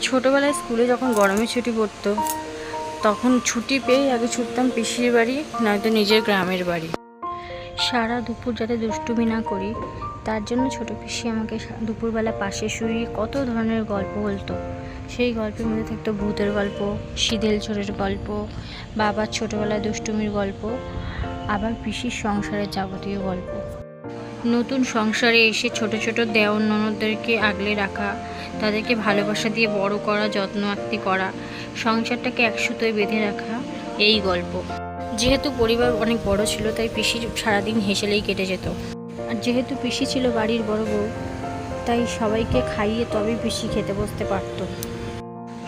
ছোটোবেলায় স্কুলে যখন গরমের ছুটি পড়তো তখন ছুটি পেয়ে আগে ছুটতাম পিসির বাড়ি, নয়তো নিজের গ্রামের বাড়ি। সারা দুপুর যাতে দুষ্টুমি না করি তার জন্য ছোটো পিসি আমাকে দুপুরবেলা পাশে শুয়ে কত ধরনের গল্প বলতো। সেই গল্পের মধ্যে থাকতো ভূতের গল্প, শীদেল চোরের গল্প, বাবার ছোটোবেলায় দুষ্টুমির গল্প, আবার পিসির সংসারের যাবতীয় গল্প। নতুন সংসারে এসে ছোট ছোট দেওর ননদদেরকে আগলে রাখা, তাদেরকে ভালোবাসা দিয়ে বড় করা, যত্ন আত্তি করা, সংসারটাকে একসুতোয় বেঁধে রাখা, এই গল্প। যেহেতু পরিবার অনেক বড় ছিল তাই পিসি সারাদিন হেসেলেই কেটে যেত। আর যেহেতু পিসি ছিল বাড়ির বড় বউ, তাই সবাইকে খাইয়ে তবেই পিসি খেতে বসতে পারত।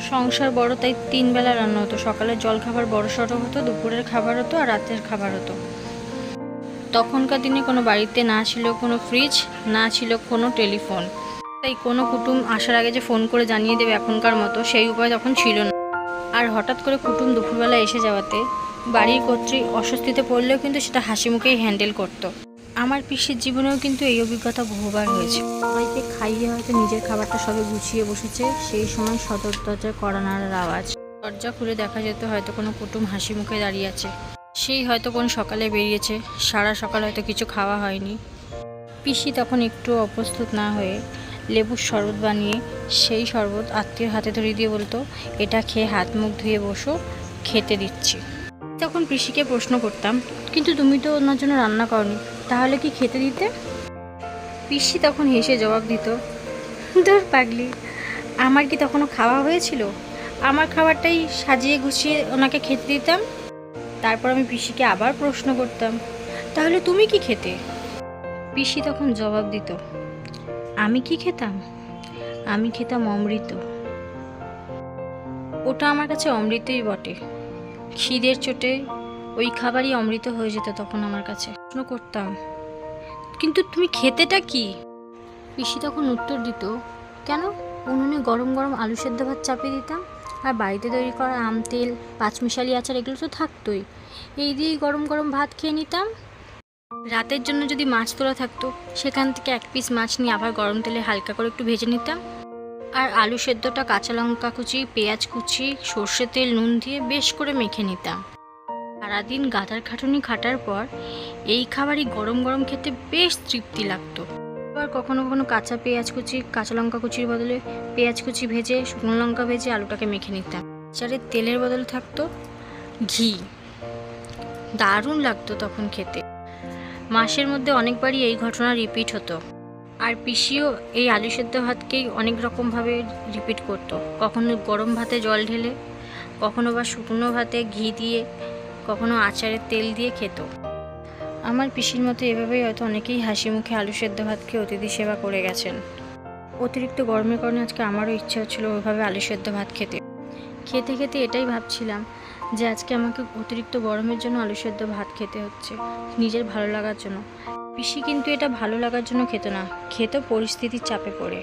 সংসার বড় তাই 3 বেলা রান্না হতো। সকালের জলখাবার বড় সড়ো হতো, দুপুরের খাবার হতো আর রাতের খাবার হতো। তখনকার দিনে কোনো বাড়িতে না ছিল কোনো ফ্রিজ, না ছিল কোনো টেলিফোন, তাই কোনো কুটুম আসার আগে যে ফোন করে জানিয়ে দেবে এখনকার মতো, সেই উপায় তখন ছিল না। আর হঠাৎ করে কুটুম দুপুরবেলা এসে যাওয়াতে বাড়ির কর্ত্রী অস্বস্তিতে পড়লেও কিন্তু সেটা হাসি মুখেই হ্যান্ডেল করতো। আমার পিসির জীবনেও কিন্তু এই অভিজ্ঞতা বহুবার হয়েছে। সবাইকে খাইয়ে হয়তো নিজের খাবারটা সবে গুছিয়ে বসেছে, সেই সময় সদর দরজায় কড়া নাড়ার আওয়াজ। দরজা খুলে দেখা যেত হয়তো কোনো কুটুম হাসি মুখে দাঁড়িয়ে আছে। সেই হয়তো কোন সকালে বেরিয়েছে, সারা সকাল হয়তো কিছু খাওয়া হয়নি। পিসি তখন একটু অপ্রস্তুত না হয়ে লেবুর শরবত বানিয়ে সেই শরবত আত্মীয়র হাতে ধরিয়ে দিয়ে বলতো, এটা খেয়ে হাত মুখ ধুয়ে বসো, খেতে দিচ্ছি। তখন পিসিকে প্রশ্ন করতাম, কিন্তু তুমি তো ওনার জন্য রান্না করনি, তাহলে কি খেতে দিতে? পিসি তখন হেসে জবাব দিত, ধুর পাগলি, আমার কি তখনও খাওয়া হয়েছিল? আমার খাবারটাই সাজিয়ে গুছিয়ে ওনাকে খেতে দিতাম। তারপর আমি পিসিকে আবার প্রশ্ন করতাম, তাহলে তুমি কি খেতে? পিসি তখন জবাব দিত, আমি কি খেতাম? আমি খেতাম অমৃত। ওটা আমার কাছে অমৃতই বটে। খিদের চোটে ওই খাবারই অমৃত হয়ে যেত তখন আমার কাছে। প্রশ্ন করতাম, কিন্তু তুমি খেতেটা কি? পিসি তখন উত্তর দিত, কেন, উনুনে গরম গরম আলু সেদ্ধ ভাত চাপিয়ে দিতাম, আর বাড়িতে তৈরি করা আম, তেল, 5 মিশালি আচার এগুলো তো থাকতোই, এই দিয়েই গরম গরম ভাত খেয়ে নিতাম। রাতের জন্য যদি মাছ তোলা থাকতো, সেখান থেকে 1 পিস মাছ নিয়ে আবার গরম তেলে হালকা করে একটু ভেজে নিতাম। আর আলু সেদ্ধটা কাঁচা লঙ্কা কুচি, পেঁয়াজ কুচি, সর্ষে তেল, নুন দিয়ে বেশ করে মেখে নিতাম। সারাদিন গাদার খাটুনি খাটার পর এই খাবারই গরম গরম খেতে বেশ তৃপ্তি লাগতো। আবার কখনো কখনো কাঁচা পেঁয়াজ কুচি, কাঁচা লঙ্কা কুচির বদলে পেঁয়াজ কুচি ভেজে, শুকনো লঙ্কা ভেজে আলুটাকে মেখে নিতাম। আচারের তেলের বদলে থাকতো ঘি, দারুণ লাগতো তখন খেতে। মাসের মধ্যে অনেকবারই এই ঘটনা রিপিট হতো। আর পিসিও এই আলু সেদ্ধ ভাতকেই অনেক রকমভাবে রিপিট করতো। কখনো গরম ভাতে জল ঢেলে, কখনো বা শুকনো ভাতে ঘি দিয়ে, কখনো আচারের তেল দিয়ে খেত। আমার পিসির মতো এভাবেই হয়তো অনেকেই হাসি মুখে আলু সেদ্ধ ভাত খেয়ে অতিথি সেবা করে গেছেন। অতিরিক্ত গরমের কারণে আজকে আমারও ইচ্ছা হচ্ছিলো ওইভাবে আলু সেদ্ধ ভাত খেতে। খেতে খেতে এটাই ভাবছিলাম যে আজকে আমাকে অতিরিক্ত গরমের জন্য আলু সেদ্ধ ভাত খেতে হচ্ছে, নিজের ভালো লাগার জন্য। পিসি কিন্তু এটা ভালো লাগার জন্য খেত না, খেত পরিস্থিতির চাপে পড়ে।